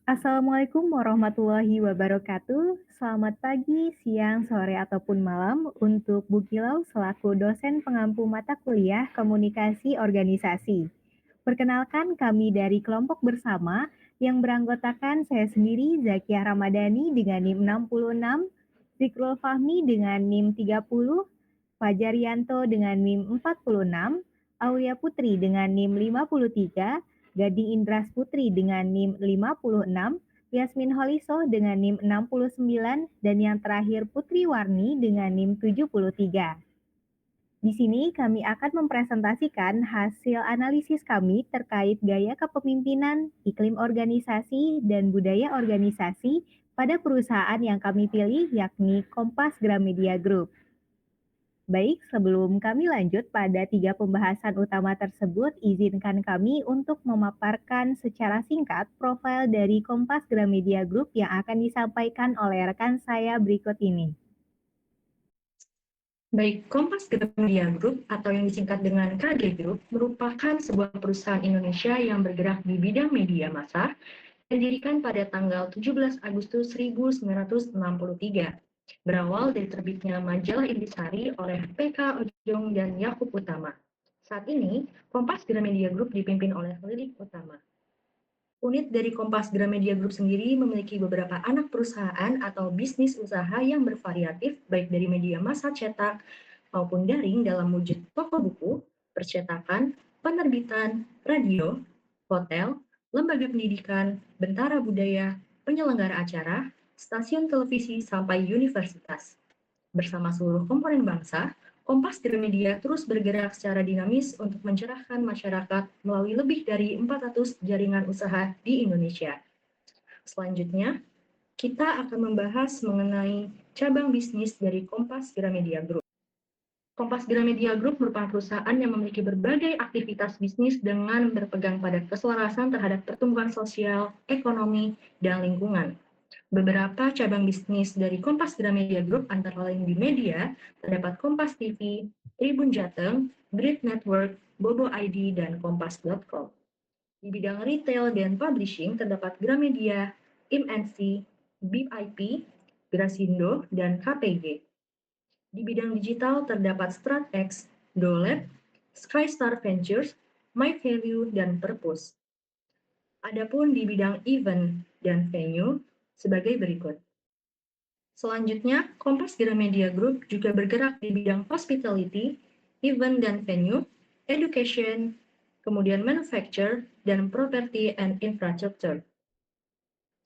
Assalamualaikum warahmatullahi wabarakatuh. Selamat pagi, siang, sore, ataupun malam untuk Bu Kilau selaku dosen pengampu mata kuliah Komunikasi Organisasi. Perkenalkan kami dari kelompok bersama yang beranggotakan saya sendiri Zakiah Ramadhani dengan NIM 66, Zikrul Fahmi dengan NIM 30, Fajar Yanto dengan NIM 46, Aulia Putri dengan NIM 53, Gading Indras Putri dengan NIM 56, Yasmin Holisoh dengan NIM 69, dan yang terakhir Putri Warni dengan NIM 73. Di sini kami akan mempresentasikan hasil analisis kami terkait gaya kepemimpinan, iklim organisasi, dan budaya organisasi pada perusahaan yang kami pilih yakni Kompas Gramedia Group. Baik, sebelum kami lanjut pada tiga pembahasan utama tersebut, izinkan kami untuk memaparkan secara singkat profil dari Kompas Gramedia Group yang akan disampaikan oleh rekan saya berikut ini. Baik, Kompas Gramedia Group atau yang disingkat dengan KG Group merupakan sebuah perusahaan Indonesia yang bergerak di bidang media massa dan didirikan pada tanggal 17 Agustus 1963. Berawal dari terbitnya majalah Intisari oleh PK Ojong dan Yakub Utama. Saat ini, Kompas Gramedia Group dipimpin oleh Lilik Utama. Unit dari Kompas Gramedia Group sendiri memiliki beberapa anak perusahaan atau bisnis usaha yang bervariatif, baik dari media massa cetak maupun daring dalam wujud toko buku, percetakan, penerbitan, radio, hotel, lembaga pendidikan, bentara budaya, penyelenggara acara, stasiun televisi, sampai universitas. Bersama seluruh komponen bangsa, Kompas Gramedia terus bergerak secara dinamis untuk mencerahkan masyarakat melalui lebih dari 400 jaringan usaha di Indonesia. Selanjutnya, kita akan membahas mengenai cabang bisnis dari Kompas Gramedia Group. Kompas Gramedia Group merupakan perusahaan yang memiliki berbagai aktivitas bisnis dengan berpegang pada keselarasan terhadap pertumbuhan sosial, ekonomi, dan lingkungan. Beberapa cabang bisnis dari Kompas Gramedia Group antara lain di media, terdapat Kompas TV, Tribun Jateng, Grid Network, Bobo ID, dan Kompas.com. Di bidang retail dan publishing terdapat Gramedia, IMNC, BIP, Grasindo, dan KPG. Di bidang digital terdapat StratX, Dolab, Skystar Ventures, MyValue, dan Purpose. Adapun di bidang event dan venue sebagai berikut. Selanjutnya, Kompas Gramedia Group juga bergerak di bidang hospitality, event dan venue, education, kemudian manufacture, dan property and infrastructure.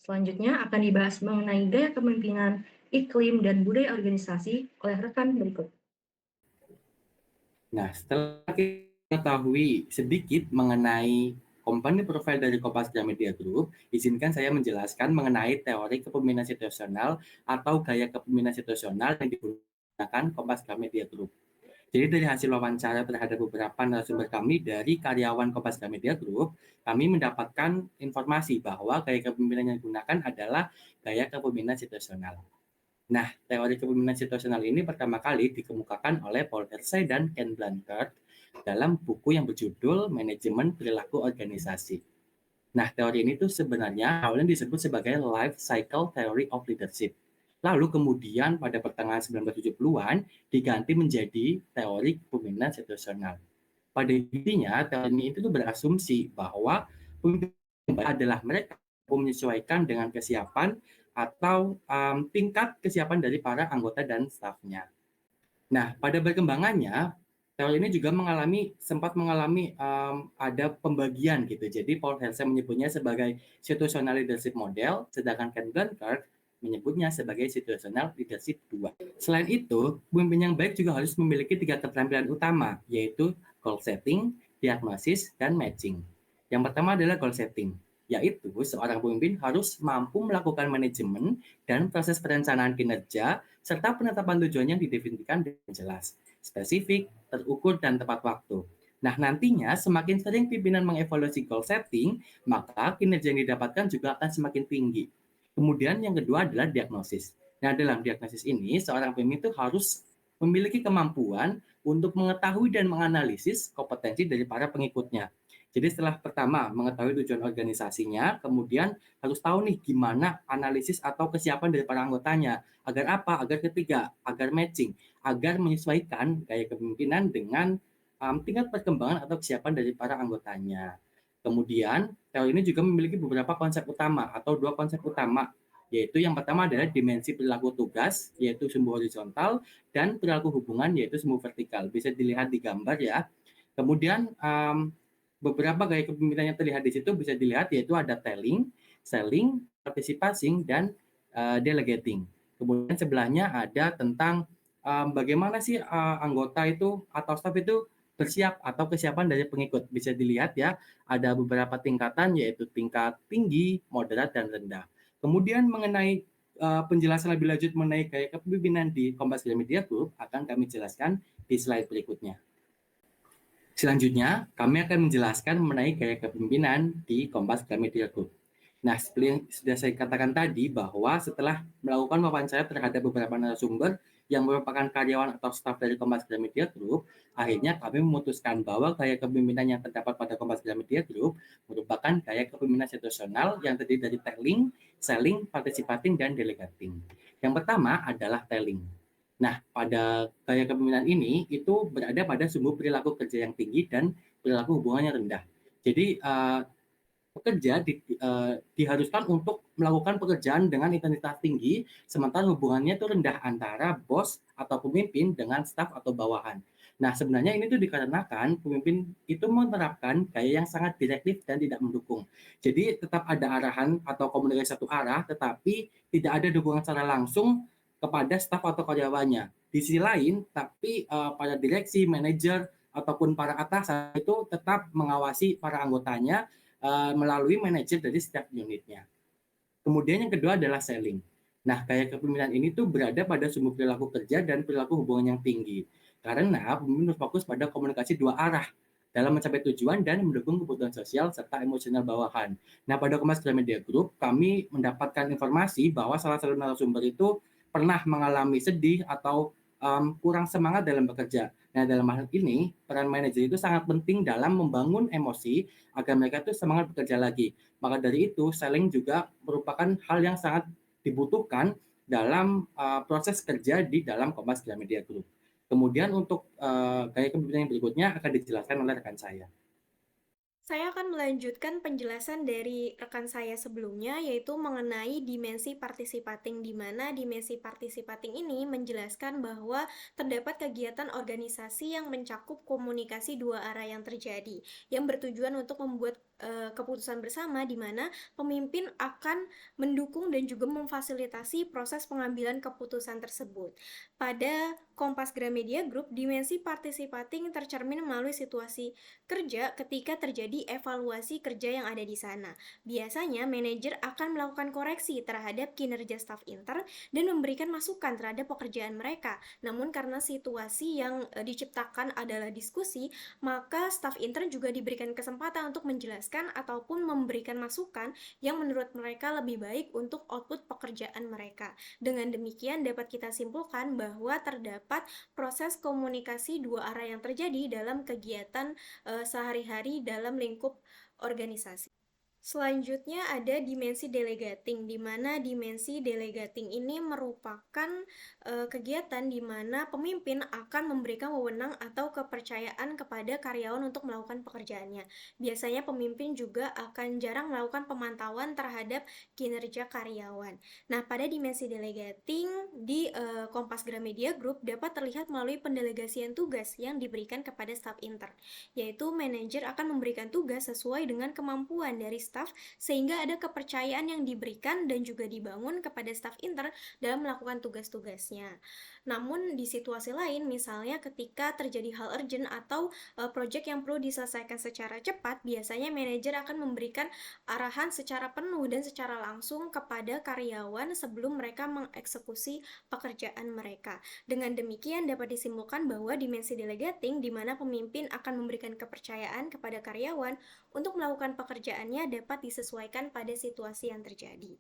Selanjutnya akan dibahas mengenai gaya kepemimpinan, iklim, dan budaya organisasi oleh rekan berikut. Nah, setelah kita ketahui sedikit mengenai company profile dari Kompas Gramedia Group, izinkan saya menjelaskan mengenai teori kepemimpinan situasional atau gaya kepemimpinan situasional yang digunakan Kompas Gramedia Group. Jadi dari hasil wawancara terhadap beberapa narasumber kami dari karyawan Kompas Gramedia Group, kami mendapatkan informasi bahwa gaya kepemimpinan yang digunakan adalah gaya kepemimpinan situasional. Nah, teori kepemimpinan situasional ini pertama kali dikemukakan oleh Paul Hersey dan Ken Blanchard dalam buku yang berjudul Manajemen Perilaku Organisasi. Nah, teori ini tuh sebenarnya awalnya disebut sebagai Life Cycle Theory of Leadership. Lalu kemudian pada pertengahan 1970-an diganti menjadi teori kepemimpinan situasional. Pada intinya, teori ini itu berasumsi bahwa pemimpin adalah mereka yang menyesuaikan dengan kesiapan atau tingkat kesiapan dari para anggota dan stafnya. Nah, pada perkembangannya, teori ini juga sempat mengalami ada pembagian gitu. Jadi Paul Hersey menyebutnya sebagai situational leadership model, sedangkan Ken Blanchard menyebutnya sebagai situational leadership 2. Selain itu, pemimpin yang baik juga harus memiliki 3 keterampilan utama, yaitu goal setting, diagnosis, dan matching. Yang pertama adalah goal setting, yaitu seorang pemimpin harus mampu melakukan manajemen dan proses perencanaan kinerja serta penetapan tujuan yang didefinisikan dengan jelas, spesifik, terukur, dan tepat waktu. Nah, nantinya semakin sering pimpinan mengevaluasi goal setting, maka kinerja yang didapatkan juga akan semakin tinggi. Kemudian yang kedua adalah diagnosis. Nah, dalam diagnosis ini, seorang pemimpin itu harus memiliki kemampuan untuk mengetahui dan menganalisis kompetensi dari para pengikutnya. Jadi setelah pertama mengetahui tujuan organisasinya, kemudian harus tahu nih gimana analisis atau kesiapan dari para anggotanya. Agar apa? Agar ketiga, agar matching, agar menyesuaikan gaya kepemimpinan dengan tingkat perkembangan atau kesiapan dari para anggotanya. Kemudian, teori ini juga memiliki beberapa konsep utama atau dua konsep utama, yaitu yang pertama adalah dimensi perilaku tugas, yaitu sumbu horizontal, dan perilaku hubungan, yaitu sumbu vertikal. Bisa dilihat di gambar ya. Kemudian beberapa gaya kepemimpinan yang terlihat di situ bisa dilihat, yaitu ada telling, selling, participating, dan delegating. Kemudian sebelahnya ada tentang bagaimana sih anggota itu atau staff itu bersiap atau kesiapan dari pengikut. Bisa dilihat ya, ada beberapa tingkatan, yaitu tingkat tinggi, moderat, dan rendah. Kemudian mengenai penjelasan lebih lanjut mengenai gaya kepemimpinan di Kompas Gramedia Group akan kami jelaskan di slide berikutnya. Selanjutnya, kami akan menjelaskan mengenai gaya kepemimpinan di Kompas Gramedia Group. Nah, seperti yang sudah saya katakan tadi, bahwa setelah melakukan wawancara terhadap beberapa narasumber yang merupakan karyawan atau staf dari Kompas Gramedia Group, akhirnya kami memutuskan bahwa gaya kepemimpinan yang terdapat pada Kompas Gramedia Group merupakan gaya kepemimpinan situasional yang terdiri dari telling, selling, participating, dan delegating. Yang pertama adalah telling. Nah, pada gaya kepemimpinan ini itu berada pada sumbu perilaku kerja yang tinggi dan perilaku hubungannya rendah. Jadi pekerja diharuskan untuk melakukan pekerjaan dengan intensitas tinggi, sementara hubungannya itu rendah antara bos atau pemimpin dengan staf atau bawahan. Nah, sebenarnya ini tuh dikarenakan pemimpin itu menerapkan gaya yang sangat direktif dan tidak mendukung. Jadi tetap ada arahan atau komunikasi satu arah, tetapi tidak ada dukungan secara langsung kepada staf atau karyawannya. Di sisi lain, tapi para direksi, manajer, ataupun para atasan itu tetap mengawasi para anggotanya melalui manajer dari setiap unitnya. Kemudian yang kedua adalah selling. Nah, gaya kepemimpinan ini tuh berada pada sumber perilaku kerja dan perilaku hubungan yang tinggi. Karena pemimpin harus fokus pada komunikasi dua arah dalam mencapai tujuan dan mendukung kebutuhan sosial serta emosional bawahan. Nah, pada Kompas Gramedia Group, kami mendapatkan informasi bahwa salah satu narasumber itu pernah mengalami sedih atau kurang semangat dalam bekerja. Nah, dalam hal ini, peran manajer itu sangat penting dalam membangun emosi agar mereka itu semangat bekerja lagi. Maka dari itu, selling juga merupakan hal yang sangat dibutuhkan dalam proses kerja di dalam Kompas Gramedia Group. Kemudian untuk gaya kepemimpinan yang berikutnya akan dijelaskan oleh rekan saya. Saya akan melanjutkan penjelasan dari rekan saya sebelumnya, yaitu mengenai dimensi participating, di mana dimensi participating ini menjelaskan bahwa terdapat kegiatan organisasi yang mencakup komunikasi dua arah yang terjadi, yang bertujuan untuk membuat keputusan bersama, di mana pemimpin akan mendukung dan juga memfasilitasi proses pengambilan keputusan tersebut. Pada Kompas Gramedia Group, dimensi participating tercermin melalui situasi kerja ketika terjadi evaluasi kerja yang ada di sana. Biasanya, manajer akan melakukan koreksi terhadap kinerja staf inter dan memberikan masukan terhadap pekerjaan mereka. Namun karena situasi yang diciptakan adalah diskusi, maka staf inter juga diberikan kesempatan untuk menjelaskan ataupun memberikan masukan yang menurut mereka lebih baik untuk output pekerjaan mereka. Dengan demikian dapat kita simpulkan bahwa terdapat proses komunikasi dua arah yang terjadi dalam kegiatan sehari-hari dalam lingkup organisasi. Selanjutnya ada dimensi delegating, di mana dimensi delegating ini merupakan kegiatan di mana pemimpin akan memberikan wewenang atau kepercayaan kepada karyawan untuk melakukan pekerjaannya. Biasanya pemimpin juga akan jarang melakukan pemantauan terhadap kinerja karyawan. Nah, pada dimensi delegating di Kompas Gramedia Group dapat terlihat melalui pendelegasian tugas yang diberikan kepada staf inter, yaitu manajer akan memberikan tugas sesuai dengan kemampuan dari staf, sehingga ada kepercayaan yang diberikan dan juga dibangun kepada staf inter dalam melakukan tugas-tugasnya. Namun di situasi lain, misalnya ketika terjadi hal urgent atau proyek yang perlu diselesaikan secara cepat, biasanya manajer akan memberikan arahan secara penuh dan secara langsung kepada karyawan sebelum mereka mengeksekusi pekerjaan mereka. Dengan demikian dapat disimpulkan bahwa dimensi delegating, di mana pemimpin akan memberikan kepercayaan kepada karyawan untuk melakukan pekerjaannya, dapat disesuaikan pada situasi yang terjadi.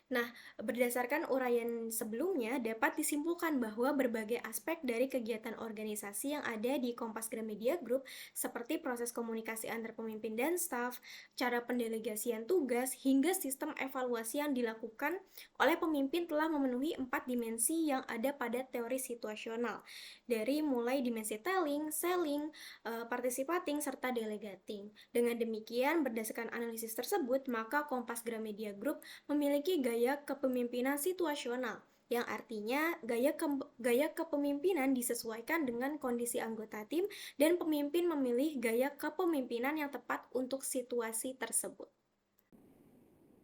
Nah, berdasarkan uraian sebelumnya, dapat disimpulkan bahwa berbagai aspek dari kegiatan organisasi yang ada di Kompas Gramedia Group, seperti proses komunikasi antar pemimpin dan staf, cara pendelegasian tugas, hingga sistem evaluasi yang dilakukan oleh pemimpin telah memenuhi 4 dimensi yang ada pada teori situasional, dari mulai dimensi telling, selling, participating, serta delegating. Dengan demikian, berdasarkan analisis tersebut, maka Kompas Gramedia Group memiliki gaya kepemimpinan situasional, yang artinya gaya kepemimpinan disesuaikan dengan kondisi anggota tim dan pemimpin memilih gaya kepemimpinan yang tepat untuk situasi tersebut.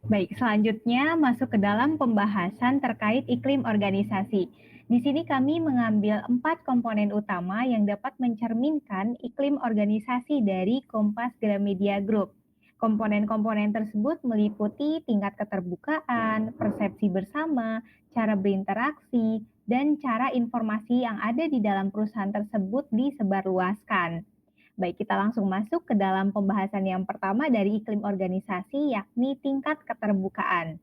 Baik, selanjutnya masuk ke dalam pembahasan terkait iklim organisasi. Di sini kami mengambil 4 komponen utama yang dapat mencerminkan iklim organisasi dari Kompas Gramedia Group. Komponen-komponen tersebut meliputi tingkat keterbukaan, persepsi bersama, cara berinteraksi, dan cara informasi yang ada di dalam perusahaan tersebut disebarluaskan. Baik, kita langsung masuk ke dalam pembahasan yang pertama dari iklim organisasi, yakni tingkat keterbukaan.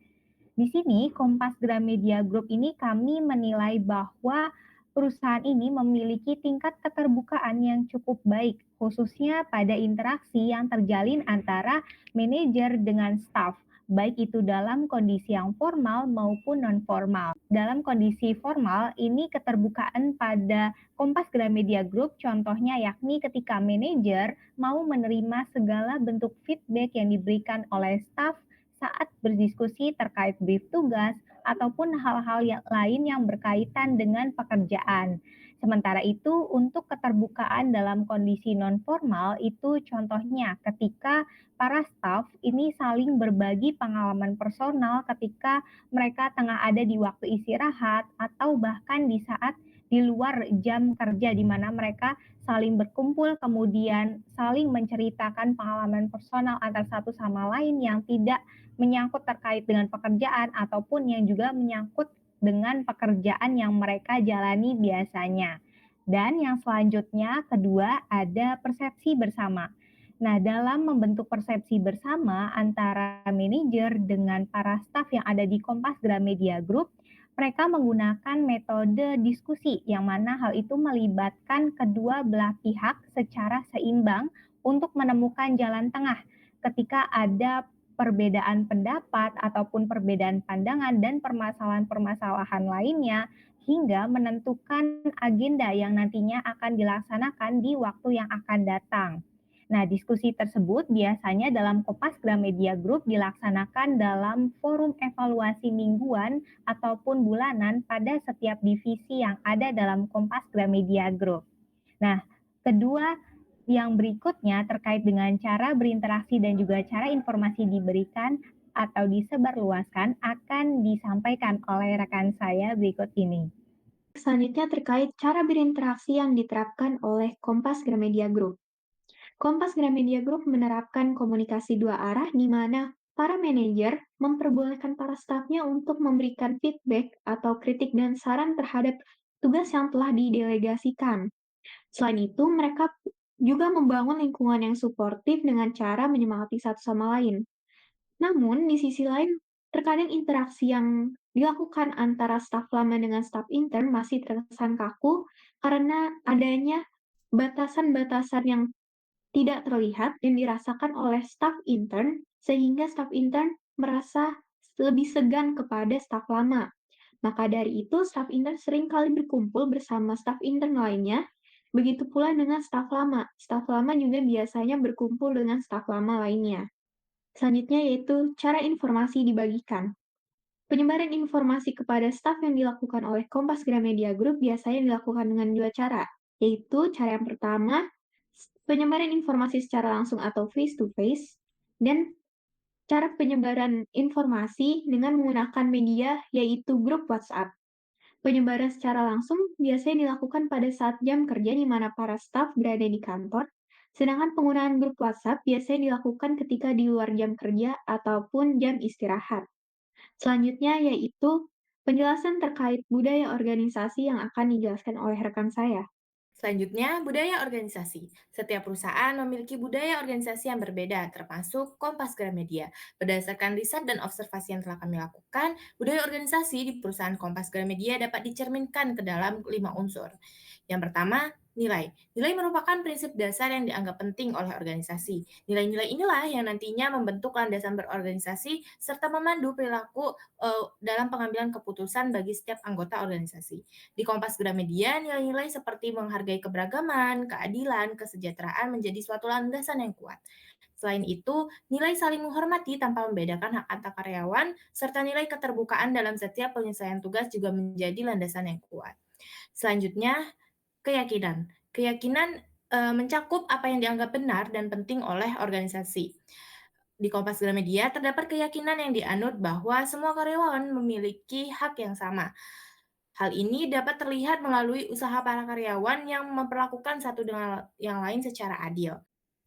Di sini, Kompas Gramedia Group ini kami menilai bahwa perusahaan ini memiliki tingkat keterbukaan yang cukup baik, khususnya pada interaksi yang terjalin antara manajer dengan staf, baik itu dalam kondisi yang formal maupun non-formal. Dalam kondisi formal, ini keterbukaan pada Kompas Gramedia Group contohnya yakni ketika manajer mau menerima segala bentuk feedback yang diberikan oleh staf saat berdiskusi terkait brief tugas ataupun hal-hal yang lain yang berkaitan dengan pekerjaan. Sementara itu, untuk keterbukaan dalam kondisi non-formal itu contohnya ketika para staf ini saling berbagi pengalaman personal ketika mereka tengah ada di waktu istirahat atau bahkan di saat di luar jam kerja di mana mereka saling berkumpul kemudian saling menceritakan pengalaman personal antar satu sama lain yang tidak menyangkut terkait dengan pekerjaan ataupun yang juga menyangkut dengan pekerjaan yang mereka jalani biasanya. Dan yang selanjutnya kedua ada persepsi bersama. Nah, dalam membentuk persepsi bersama antara manajer dengan para staf yang ada di Kompas Gramedia Group, mereka menggunakan metode diskusi yang mana hal itu melibatkan kedua belah pihak secara seimbang untuk menemukan jalan tengah ketika ada perbedaan pendapat ataupun perbedaan pandangan dan permasalahan-permasalahan lainnya hingga menentukan agenda yang nantinya akan dilaksanakan di waktu yang akan datang. Nah, diskusi tersebut biasanya dalam Kompas Gramedia Group dilaksanakan dalam forum evaluasi mingguan ataupun bulanan pada setiap divisi yang ada dalam Kompas Gramedia Group. Nah, kedua yang berikutnya terkait dengan cara berinteraksi dan juga cara informasi diberikan atau disebarluaskan akan disampaikan oleh rekan saya berikut ini. Selanjutnya terkait cara berinteraksi yang diterapkan oleh Kompas Gramedia Group. Kompas Gramedia Group menerapkan komunikasi dua arah di mana para manajer memperbolehkan para stafnya untuk memberikan feedback atau kritik dan saran terhadap tugas yang telah didelegasikan. Selain itu, mereka juga membangun lingkungan yang suportif dengan cara menyemangati satu sama lain. Namun, di sisi lain, terkadang interaksi yang dilakukan antara staf lama dengan staf intern masih terkesan kaku karena adanya batasan-batasan yang tidak terlihat yang dirasakan oleh staf intern, sehingga staf intern merasa lebih segan kepada staf lama. Maka dari itu, staf intern seringkali berkumpul bersama staf intern lainnya, begitu pula dengan staf lama. Staf lama juga biasanya berkumpul dengan staf lama lainnya. Selanjutnya yaitu cara informasi dibagikan. Penyebaran informasi kepada staf yang dilakukan oleh Kompas Gramedia Group biasanya dilakukan dengan dua cara, yaitu cara yang pertama, penyebaran informasi secara langsung atau face-to-face, dan cara penyebaran informasi dengan menggunakan media yaitu grup WhatsApp. Penyebaran secara langsung biasanya dilakukan pada saat jam kerja di mana para staf berada di kantor, sedangkan penggunaan grup WhatsApp biasanya dilakukan ketika di luar jam kerja ataupun jam istirahat. Selanjutnya yaitu penjelasan terkait budaya organisasi yang akan dijelaskan oleh rekan saya. Selanjutnya, budaya organisasi. Setiap perusahaan memiliki budaya organisasi yang berbeda, termasuk Kompas Gramedia. Berdasarkan riset dan observasi yang telah kami lakukan, budaya organisasi di perusahaan Kompas Gramedia dapat dicerminkan ke dalam 5 unsur. Yang pertama, nilai. Nilai merupakan prinsip dasar yang dianggap penting oleh organisasi. Nilai-nilai inilah yang nantinya membentuk landasan berorganisasi serta memandu perilaku dalam pengambilan keputusan bagi setiap anggota organisasi. Di Kompas Gramedia, nilai-nilai seperti menghargai keberagaman, keadilan, kesejahteraan menjadi suatu landasan yang kuat. Selain itu, nilai saling menghormati tanpa membedakan hak antar karyawan, serta nilai keterbukaan dalam setiap penyelesaian tugas juga menjadi landasan yang kuat. Selanjutnya, keyakinan. Keyakinan mencakup apa yang dianggap benar dan penting oleh organisasi. Di Kompas Gramedia terdapat keyakinan yang dianut bahwa semua karyawan memiliki hak yang sama. Hal ini dapat terlihat melalui usaha para karyawan yang memperlakukan satu dengan yang lain secara adil.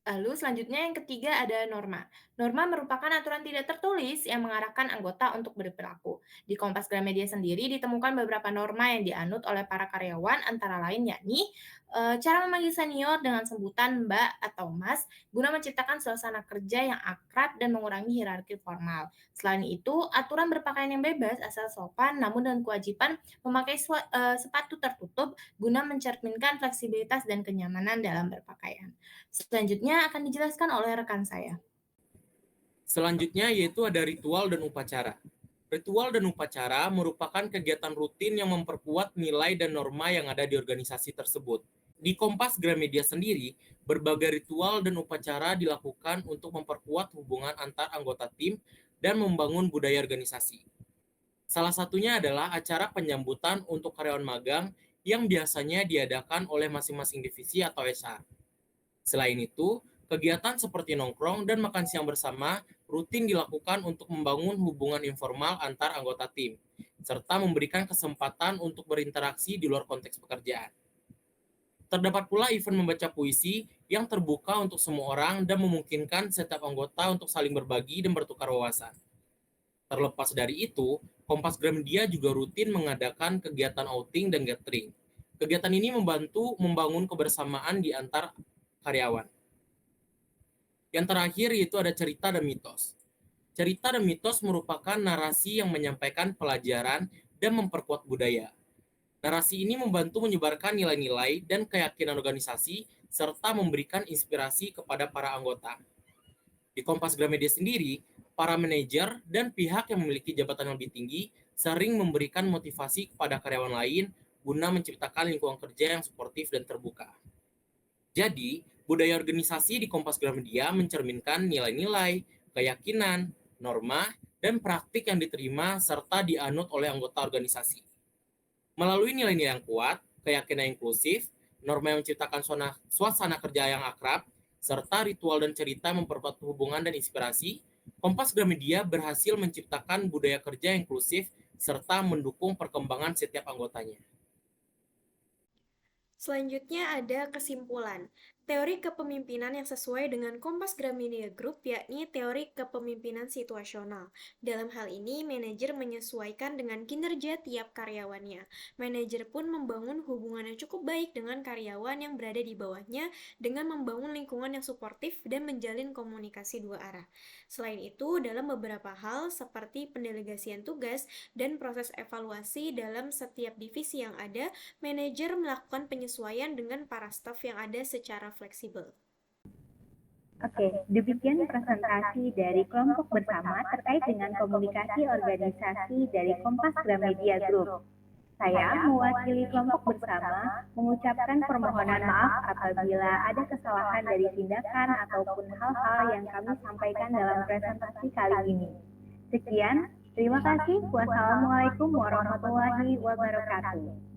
Lalu selanjutnya yang ketiga ada norma. Norma merupakan aturan tidak tertulis yang mengarahkan anggota untuk berperilaku. Di Kompas Gramedia sendiri ditemukan beberapa norma yang dianut oleh para karyawan antara lain yakni cara memanggil senior dengan sebutan Mbak atau Mas guna menciptakan suasana kerja yang akrab dan mengurangi hierarki formal. Selain itu, aturan berpakaian yang bebas asal sopan namun dengan kewajiban memakai sepatu tertutup guna mencerminkan fleksibilitas dan kenyamanan dalam berpakaian. Selanjutnya akan dijelaskan oleh rekan saya. Selanjutnya yaitu ada ritual dan upacara. Ritual dan upacara merupakan kegiatan rutin yang memperkuat nilai dan norma yang ada di organisasi tersebut. Di Kompas Gramedia sendiri, berbagai ritual dan upacara dilakukan untuk memperkuat hubungan antar anggota tim dan membangun budaya organisasi. Salah satunya adalah acara penyambutan untuk karyawan magang yang biasanya diadakan oleh masing-masing divisi atau HR. Selain itu, kegiatan seperti nongkrong dan makan siang bersama rutin dilakukan untuk membangun hubungan informal antar anggota tim, serta memberikan kesempatan untuk berinteraksi di luar konteks pekerjaan. Terdapat pula event membaca puisi yang terbuka untuk semua orang dan memungkinkan setiap anggota untuk saling berbagi dan bertukar wawasan. Terlepas dari itu, Kompas Gramedia juga rutin mengadakan kegiatan outing dan gathering. Kegiatan ini membantu membangun kebersamaan di antar karyawan. Yang terakhir yaitu ada cerita dan mitos. Cerita dan mitos merupakan narasi yang menyampaikan pelajaran dan memperkuat budaya. Narasi ini membantu menyebarkan nilai-nilai dan keyakinan organisasi serta memberikan inspirasi kepada para anggota. Di Kompas Gramedia sendiri, para manajer dan pihak yang memiliki jabatan yang lebih tinggi sering memberikan motivasi kepada karyawan lain guna menciptakan lingkungan kerja yang suportif dan terbuka. Jadi, budaya organisasi di Kompas Gramedia mencerminkan nilai-nilai, keyakinan, norma, dan praktik yang diterima serta dianut oleh anggota organisasi. Melalui nilai-nilai yang kuat, keyakinan inklusif, norma yang menciptakan suasana kerja yang akrab, serta ritual dan cerita memperkuat hubungan dan inspirasi, Kompas Gramedia berhasil menciptakan budaya kerja inklusif serta mendukung perkembangan setiap anggotanya. Selanjutnya ada kesimpulan. Teori kepemimpinan yang sesuai dengan Kompas Gramedia Group yakni teori kepemimpinan situasional. Dalam hal ini, manajer menyesuaikan dengan kinerja tiap karyawannya. Manajer pun membangun hubungan yang cukup baik dengan karyawan yang berada di bawahnya dengan membangun lingkungan yang suportif dan menjalin komunikasi dua arah. Selain itu, dalam beberapa hal seperti pendelegasian tugas dan proses evaluasi dalam setiap divisi yang ada, manajer melakukan penyesuaian dengan para staf yang ada secara fleksibel. Oke, demikian presentasi dari kelompok bersama terkait dengan komunikasi organisasi dari Kompas Gramedia Group. Saya mewakili kelompok bersama mengucapkan permohonan maaf apabila ada kesalahan dari tindakan ataupun hal-hal yang kami sampaikan dalam presentasi kali ini. Sekian, terima kasih. Wassalamualaikum warahmatullahi wabarakatuh.